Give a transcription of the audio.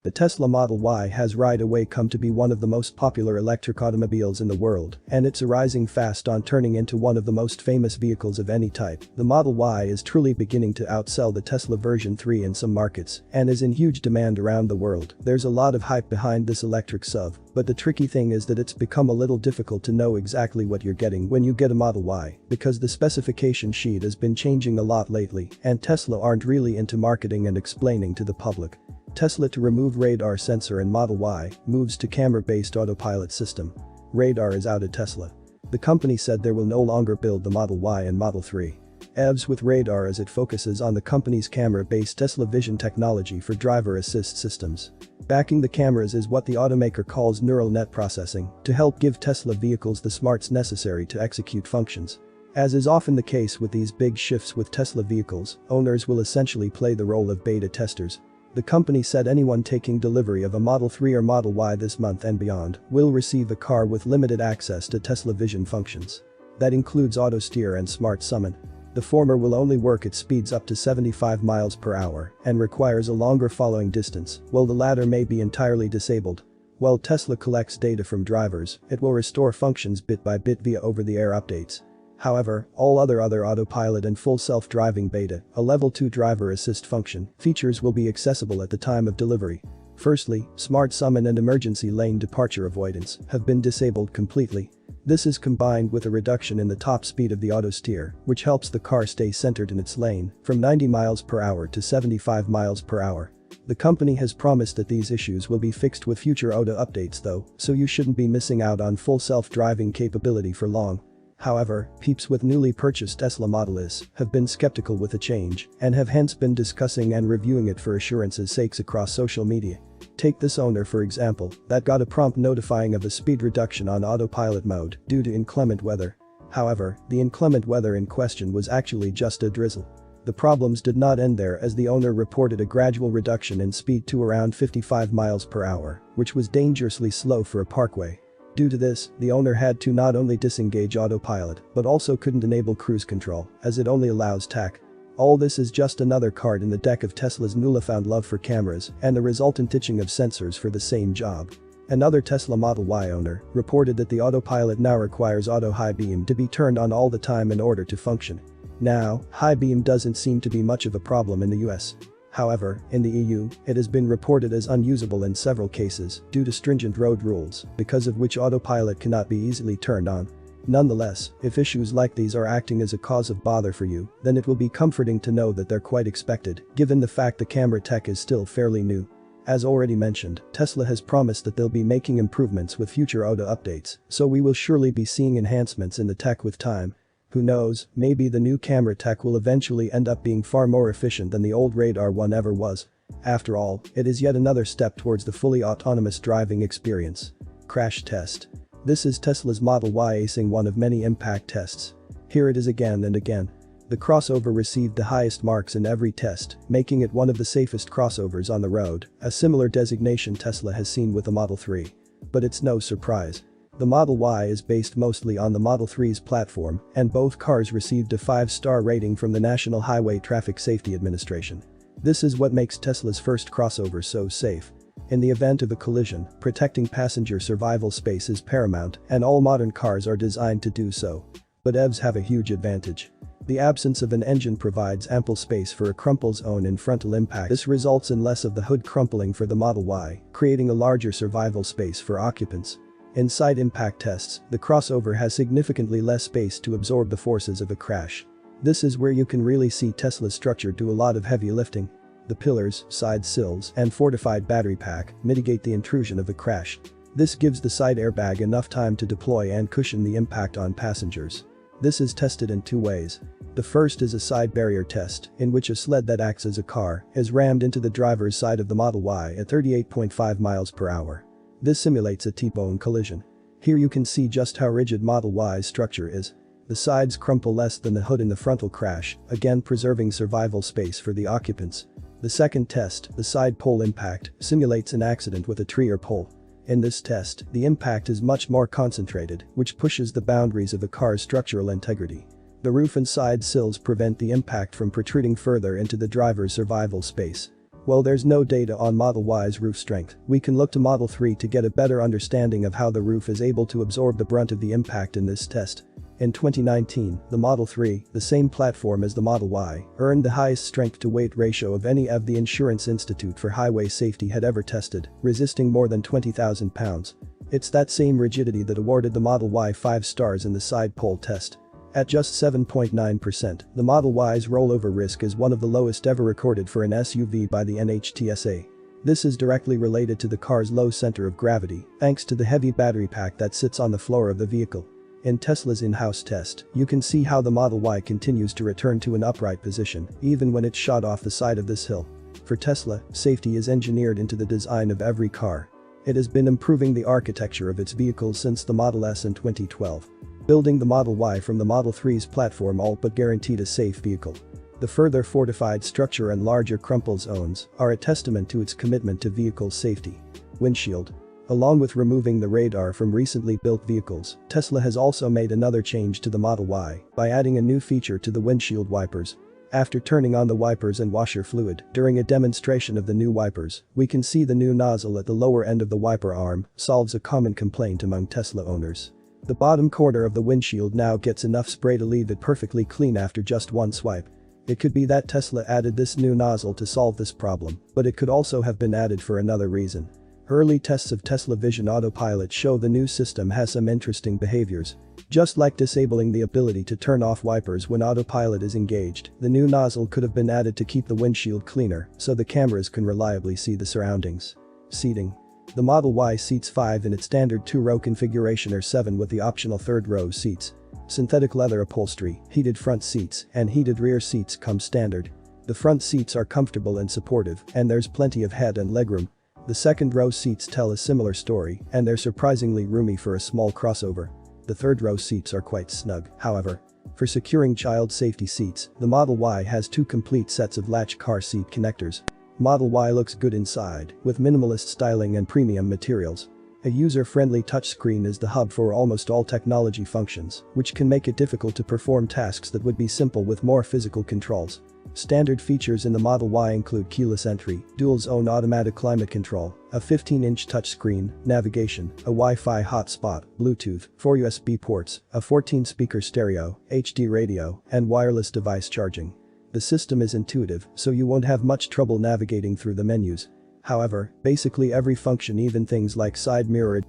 The Tesla Model Y has right away come to be one of the most popular electric automobiles in the world, and it's rising fast on turning into one of the most famous vehicles of any type. The Model Y is truly beginning to outsell the Tesla version 3 in some markets and is in huge demand around the world. There's a lot of hype behind this electric SUV, but the tricky thing is that it's become a little difficult to know exactly what you're getting when you get a Model Y, because the specification sheet has been changing a lot lately, and Tesla aren't really into marketing and explaining to the public. Tesla to remove radar sensor in Model Y, moves to camera-based autopilot system. Radar is out at Tesla. The company said they will no longer build the Model Y and Model 3 EVs with radar as it focuses on the company's camera-based Tesla Vision technology for driver assist systems. Backing the cameras is what the automaker calls neural net processing to help give Tesla vehicles the smarts necessary to execute functions. As is often the case with these big shifts with Tesla vehicles, owners will essentially play the role of beta testers. The company said anyone taking delivery of a Model 3 or Model Y this month and beyond will receive a car with limited access to Tesla Vision functions. That includes Auto Steer and Smart Summon. The former will only work at speeds up to 75 miles per hour and requires a longer following distance, while the latter may be entirely disabled. While Tesla collects data from drivers, it will restore functions bit by bit via over-the-air updates. However, all other autopilot and full self-driving beta, a level 2 driver assist function, features will be accessible at the time of delivery. Firstly, Smart Summon and emergency lane departure avoidance have been disabled completely. This is combined with a reduction in the top speed of the Auto Steer, which helps the car stay centered in its lane, from 90 miles per hour to 75 miles per hour. The company has promised that these issues will be fixed with future auto updates though, so you shouldn't be missing out on full self-driving capability for long. However, peeps with newly purchased Tesla Model S have been skeptical with the change and have hence been discussing and reviewing it for assurance's sakes across social media. Take this owner for example, that got a prompt notifying of a speed reduction on autopilot mode due to inclement weather. However, the inclement weather in question was actually just a drizzle. The problems did not end there as the owner reported a gradual reduction in speed to around 55 miles per hour, which was dangerously slow for a parkway. Due to this, the owner had to not only disengage autopilot, but also couldn't enable cruise control, as it only allows TAC. All this is just another card in the deck of Tesla's newfound love for cameras and the resultant ditching of sensors for the same job. Another Tesla Model Y owner reported that the autopilot now requires auto high beam to be turned on all the time in order to function. Now, high beam doesn't seem to be much of a problem in the US. However, in the EU, it has been reported as unusable in several cases due to stringent road rules, because of which autopilot cannot be easily turned on. Nonetheless, if issues like these are acting as a cause of bother for you, then it will be comforting to know that they're quite expected, given the fact the camera tech is still fairly new. As already mentioned, Tesla has promised that they'll be making improvements with future auto updates, so we will surely be seeing enhancements in the tech with time. Who knows, maybe the new camera tech will eventually end up being far more efficient than the old radar one ever was. After all, it is yet another step towards the fully autonomous driving experience. Crash test. This is Tesla's Model Y acing one of many impact tests. Here it is again and again. The crossover received the highest marks in every test, making it one of the safest crossovers on the road, a similar designation Tesla has seen with the Model 3. But it's no surprise. The Model Y is based mostly on the Model 3's platform, and both cars received a 5-star rating from the National Highway Traffic Safety Administration. This is what makes Tesla's first crossover so safe. In the event of a collision, protecting passenger survival space is paramount, and all modern cars are designed to do so. But EVs have a huge advantage. The absence of an engine provides ample space for a crumple zone in frontal impact. This results in less of the hood crumpling for the Model Y, creating a larger survival space for occupants. In side impact tests, the crossover has significantly less space to absorb the forces of a crash. This is where you can really see Tesla's structure do a lot of heavy lifting. The pillars, side sills, and fortified battery pack mitigate the intrusion of a crash. This gives the side airbag enough time to deploy and cushion the impact on passengers. This is tested in two ways. The first is a side barrier test, in which a sled that acts as a car is rammed into the driver's side of the Model Y at 38.5 miles per hour. This simulates a T-bone collision. Here you can see just how rigid Model Y's structure is. The sides crumple less than the hood in the frontal crash, again preserving survival space for the occupants. The second test, the side pole impact, simulates an accident with a tree or pole. In this test, the impact is much more concentrated, which pushes the boundaries of a car's structural integrity. The roof and side sills prevent the impact from protruding further into the driver's survival space. While there's no data on Model Y's roof strength, we can look to Model 3 to get a better understanding of how the roof is able to absorb the brunt of the impact in this test. In 2019, the Model 3, the same platform as the Model Y, earned the highest strength-to-weight ratio of any of the Insurance Institute for Highway Safety had ever tested, resisting more than 20,000 pounds. It's that same rigidity that awarded the Model Y 5 stars in the side pole test. At just 7.9%, the Model Y's rollover risk is one of the lowest ever recorded for an SUV by the NHTSA. This is directly related to the car's low center of gravity, thanks to the heavy battery pack that sits on the floor of the vehicle. In Tesla's in-house test, you can see how the Model Y continues to return to an upright position, even when it's shot off the side of this hill. For Tesla, safety is engineered into the design of every car. It has been improving the architecture of its vehicles since the Model S in 2012. Building the Model Y from the Model 3's platform all but guaranteed a safe vehicle. The further fortified structure and larger crumple zones are a testament to its commitment to vehicle safety. Windshield. Along with removing the radar from recently built vehicles, Tesla has also made another change to the Model Y by adding a new feature to the windshield wipers. After turning on the wipers and washer fluid during a demonstration of the new wipers, we can see the new nozzle at the lower end of the wiper arm solves a common complaint among Tesla owners. The bottom corner of the windshield now gets enough spray to leave it perfectly clean after just one swipe. It could be that Tesla added this new nozzle to solve this problem, but it could also have been added for another reason. Early tests of Tesla Vision Autopilot show the new system has some interesting behaviors. Just like disabling the ability to turn off wipers when autopilot is engaged, the new nozzle could have been added to keep the windshield cleaner so the cameras can reliably see the surroundings. Seating. The Model Y seats 5 in its standard 2-row configuration or 7 with the optional 3rd-row seats. Synthetic leather upholstery, heated front seats, and heated rear seats come standard. The front seats are comfortable and supportive, and there's plenty of head and legroom. The 2nd-row seats tell a similar story, and they're surprisingly roomy for a small crossover. The 3rd-row seats are quite snug, however. For securing child safety seats, the Model Y has 2 complete sets of latch car seat connectors. Model Y looks good inside, with minimalist styling and premium materials. A user-friendly touchscreen is the hub for almost all technology functions, which can make it difficult to perform tasks that would be simple with more physical controls. Standard features in the Model Y include keyless entry, dual-zone automatic climate control, a 15-inch touchscreen, navigation, a Wi-Fi hotspot, Bluetooth, 4 USB ports, a 14-speaker stereo, HD radio, and wireless device charging. The system is intuitive, so you won't have much trouble navigating through the menus. However, basically every function, even things like side mirror